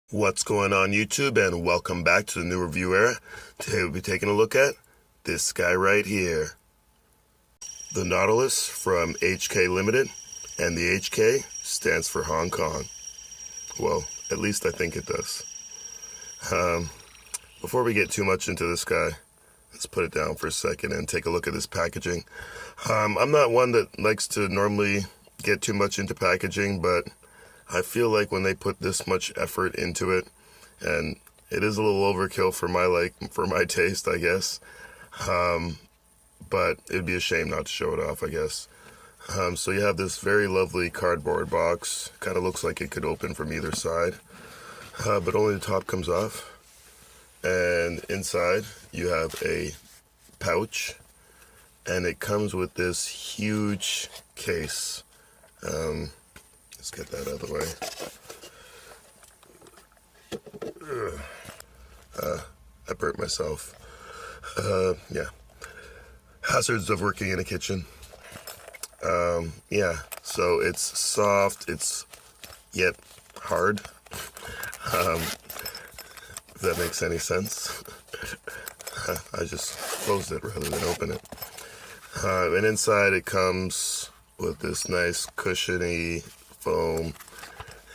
What's going on YouTube, and welcome back to the new review era. Today we'll be taking a look at this guy right here. The Nautilus from HK Limited, and the HK stands for Hong Kong. Well, at least I think it does. Before we get too much into this guy, let's put it down for a second and take a look at this packaging. I'm not one that likes to normally get too much into packaging, but I feel like when they put this much effort into it, and it is a little overkill for my taste, I guess. But it'd be a shame not to show it off, I guess. So you have this very lovely cardboard box. Kind of looks like it could open from either side, but only the top comes off. And inside you have a pouch, and it comes with this huge case. Let's get that out of the way. I burnt myself. Yeah. Hazards of working in a kitchen. Yeah, so it's soft, it's yet hard. If that makes any sense. I just closed it rather than open it. And inside it comes with this nice cushiony foam.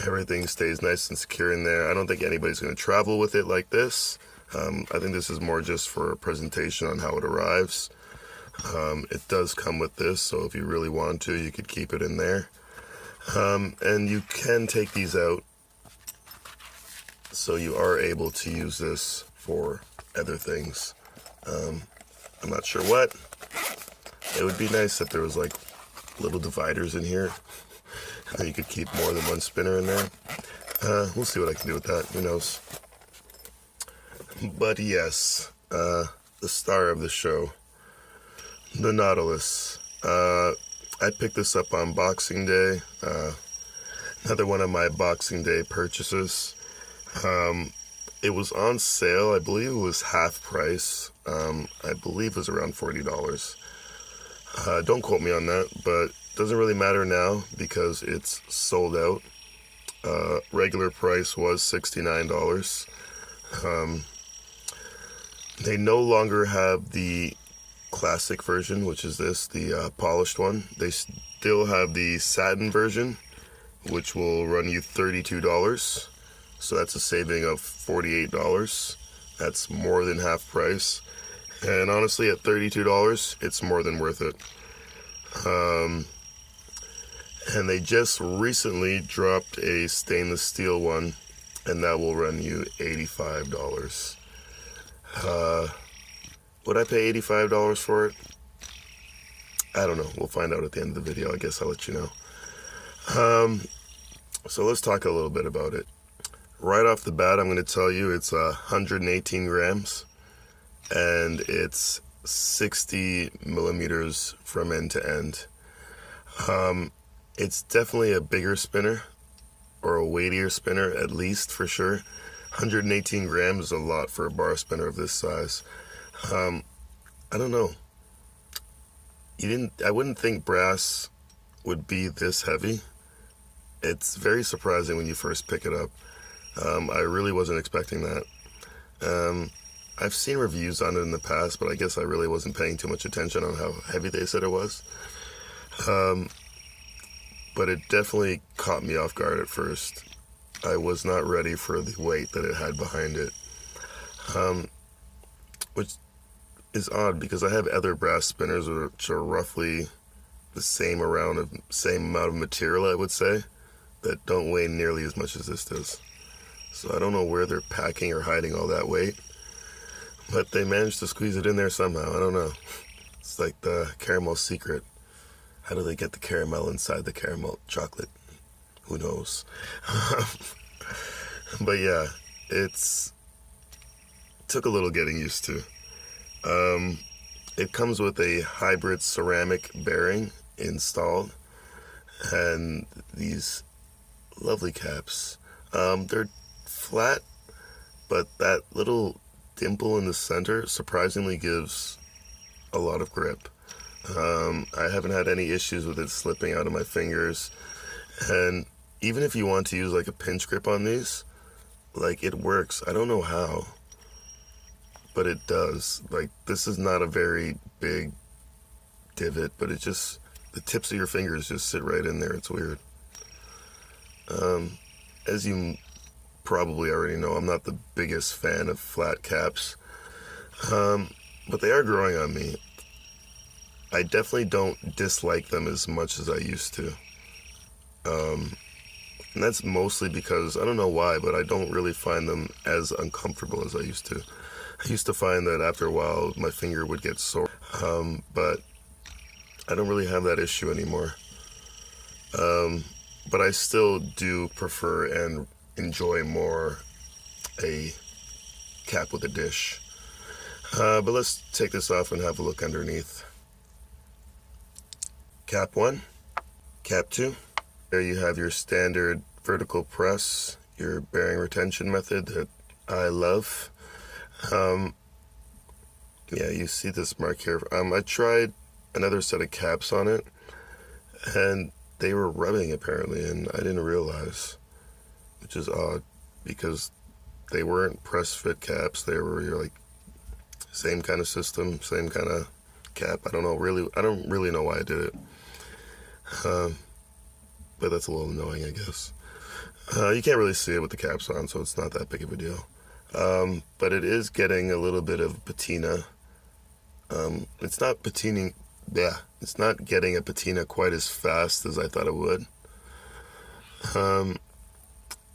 Everything stays nice and secure in there. I don't think anybody's going to travel with it like this. I think this is more just for a presentation on how it arrives. It does come with this, so if you really want to, you could keep it in there. And you can take these out, so you are able to use this for other things. I'm not sure what. It would be nice if there was like little dividers in here. You could keep more than one spinner in there. We'll see what I can do with that. Who knows? But yes, the star of the show, the Nautilus. I picked this up on Boxing Day. Another one of my Boxing Day purchases. It was on sale. I believe it was half price. I believe it was around $40. Don't quote me on that, but doesn't really matter now because it's sold out. Regular price was $69. They no longer have the classic version, which is this, the polished one. They still have the satin version, which will run you $32. So that's a saving of $48. That's more than half price. And honestly, at $32, it's more than worth it. And they just recently dropped a stainless steel one, and that will run you $85. Would I pay $85 for it? I don't know. We'll find out at the end of the video. I guess I'll let you know. So let's talk a little bit about it. Right off the bat, I'm going to tell you it's 118 grams, and it's 60 millimeters from end to end. It's definitely a bigger spinner, or a weightier spinner, at least, for sure. 118 grams is a lot for a bar spinner of this size. I don't know. I wouldn't think brass would be this heavy. It's very surprising when you first pick it up. I really wasn't expecting that. I've seen reviews on it in the past, but I guess I really wasn't paying too much attention on how heavy they said it was. But it definitely caught me off guard at first. I was not ready for the weight that it had behind it. Which is odd because I have other brass spinners which are roughly the same amount of material, I would say, that don't weigh nearly as much as this does. So I don't know where they're packing or hiding all that weight, but they managed to squeeze it in there somehow. I don't know. It's like the caramel secret. How do they get the caramel inside the caramel chocolate? Who knows? But yeah, it took a little getting used to. It comes with a hybrid ceramic bearing installed, and these lovely caps. They're flat, but that little dimple in the center surprisingly gives a lot of grip. I haven't had any issues with it slipping out of my fingers, and even if you want to use like a pinch grip on these, like, it works. I don't know how, but it does. Like, this is not a very big divot, but it just, the tips of your fingers just sit right in there. It's weird. As you probably already know, I'm not the biggest fan of flat caps, but they are growing on me. I definitely don't dislike them as much as I used to. And that's mostly because, I don't know why, but I don't really find them as uncomfortable as I used to. I used to find that after a while, my finger would get sore. But I don't really have that issue anymore. But I still do prefer and enjoy more a cap with a dish. But let's take this off and have a look underneath. Cap 1, cap 2. There you have your standard vertical press, your bearing retention method that I love. Yeah, you see this mark here. I tried another set of caps on it, and they were rubbing apparently, and I didn't realize, which is odd because they weren't press fit caps. They were like same kind of system, same kind of cap. I don't really know why I did it. But that's a little annoying, I guess. You can't really see it with the caps on, so it's not that big of a deal. But it is getting a little bit of patina. It's not patining. Yeah, it's not getting a patina quite as fast as I thought it would.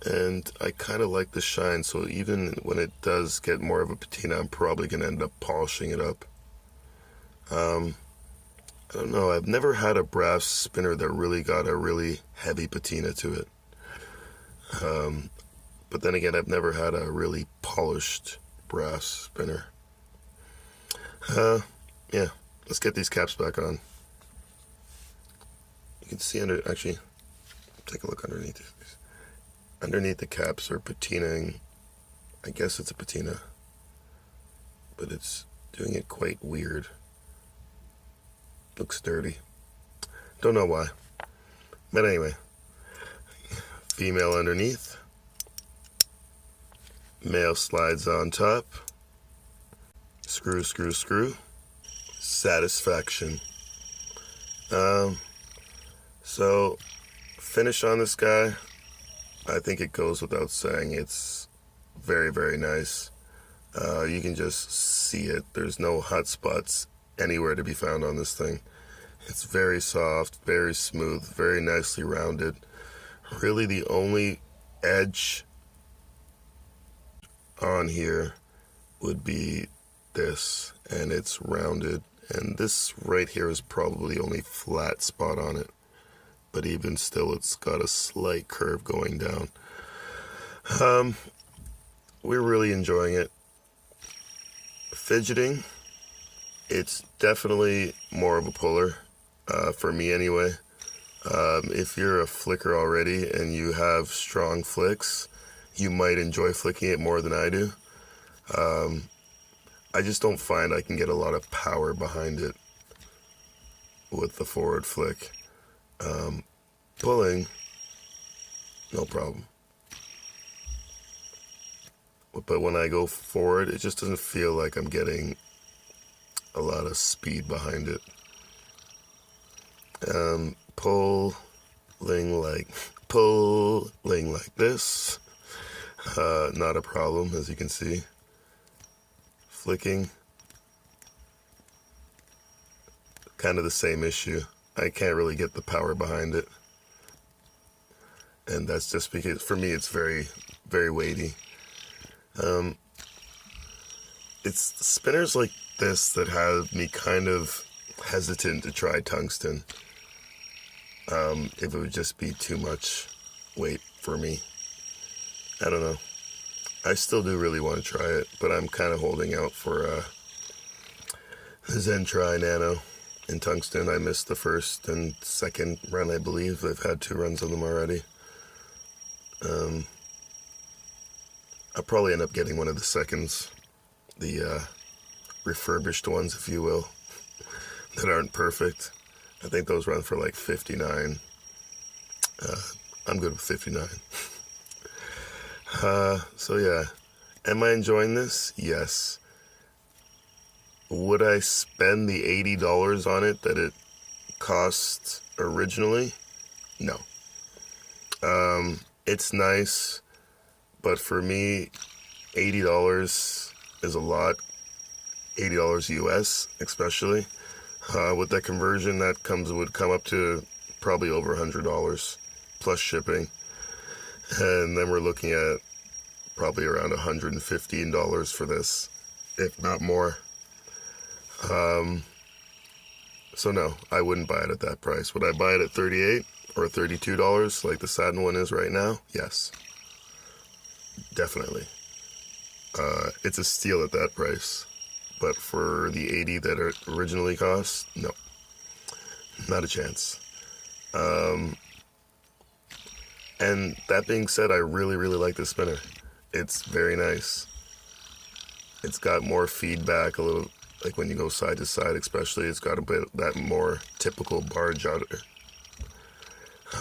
And I kind of like the shine, so even when it does get more of a patina, I'm probably going to end up polishing it up. I don't know, I've never had a brass spinner that really got a really heavy patina to it. But then again, I've never had a really polished brass spinner. Yeah, let's get these caps back on. You can see actually, take a look underneath these. Underneath the caps are patinaing. I guess it's a patina, but it's doing it quite weird. Looks dirty. Don't know why. But anyway, female underneath. Male slides on top. Screw, screw, screw. Satisfaction. So, finish on this guy. I think it goes without saying. It's very, very nice. You can just see it. There's no hot spots anywhere to be found on this thing. It's very soft, very smooth, very nicely rounded. Really the only edge on here would be this, and it's rounded, and this right here is probably the only flat spot on it, but even still it's got a slight curve going down. We're really enjoying it. Fidgeting, it's definitely more of a puller, for me anyway. If you're a flicker already and you have strong flicks, you might enjoy flicking it more than I do. I just don't find I can get a lot of power behind it with the forward flick. Pulling, no problem. But when I go forward, it just doesn't feel like I'm getting a lot of speed behind it. Pulling like this, not a problem, as you can see. Flicking, kind of the same issue. I can't really get the power behind it, and that's just because for me it's very, very weighty. It's spinners like this that have me kind of hesitant to try tungsten. If it would just be too much weight for me. I don't know. I still do really want to try it, but I'm kind of holding out for the Zen-Tri Nano in tungsten. I missed the first and second run, I believe. I've had 2 runs of them already. I'll probably end up getting one of the seconds, the refurbished ones, if you will, that aren't perfect. I think those run for like $59. I'm good with $59. So yeah, am I enjoying this? Yes. Would I spend the $80 on it that it cost originally? No. It's nice, but for me, $80 is a lot. $80 US, especially. With that conversion, would come up to probably over $100 plus shipping. And then we're looking at probably around $115 for this, if not more. So no, I wouldn't buy it at that price. Would I buy it at $38 or $32 like the Saturn one is right now? Yes, definitely. It's a steal at that price. But for the 80 that it originally cost, no, not a chance. And that being said, I really, really like this spinner. It's very nice. It's got more feedback, a little, like when you go side to side especially, it's got a bit that more typical bar judder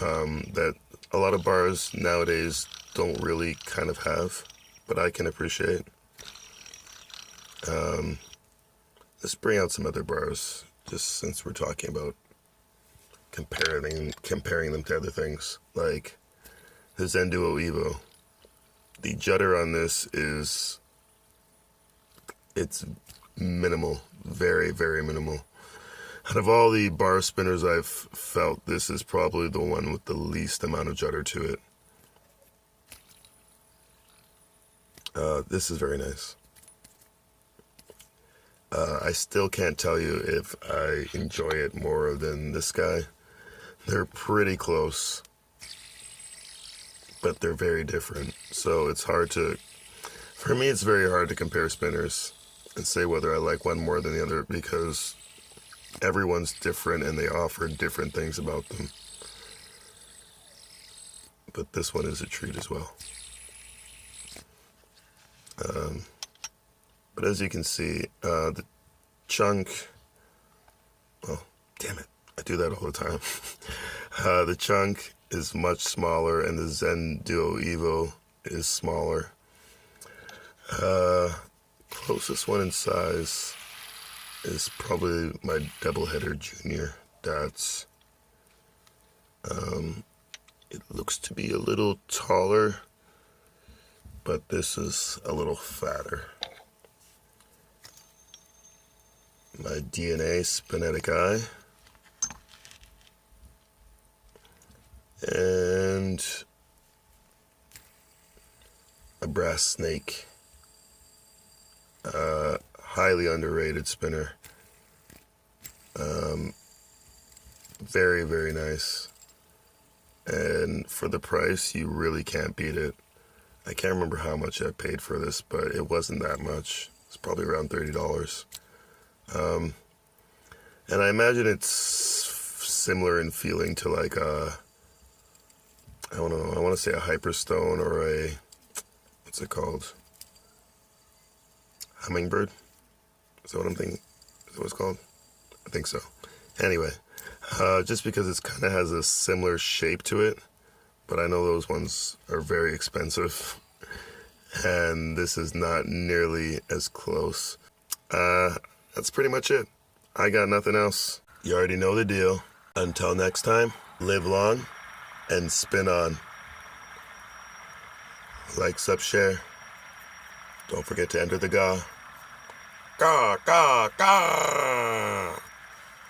that a lot of bars nowadays don't really kind of have, but I can appreciate. Let's bring out some other bars, just since we're talking about comparing them to other things, like the Zen Duo Evo. The judder on this it's minimal, very, very minimal. Out of all the bar spinners I've felt, this is probably the one with the least amount of judder to it. This is very nice. I still can't tell you if I enjoy it more than this guy. They're pretty close, but they're very different. So for me, it's very hard to compare spinners and say whether I like one more than the other, because everyone's different and they offer different things about them. But this one is a treat as well. But as you can see, the chunk, well, damn it, I do that all the time. The chunk is much smaller and the Zen Duo Evo is smaller. Closest one in size is probably my doubleheader Junior. That's, it looks to be a little taller, but this is a little fatter. My DNA Spinetic Eye. And a Brass Snake. Highly underrated spinner. Very, very nice. And for the price, you really can't beat it. I can't remember how much I paid for this, but it wasn't that much. It's probably around $30. And I imagine it's similar in feeling to like I don't know, I want to say a Hyperstone or what's it called? Hummingbird? Is that what I'm thinking? Is that what it's called? I think so. Anyway, just because it kind of has a similar shape to it, but I know those ones are very expensive, and this is not nearly as close. That's pretty much it. I got nothing else. You already know the deal. Until next time, live long and spin on. Like, sub, share. Don't forget to enter the GA. GA, GA, GA!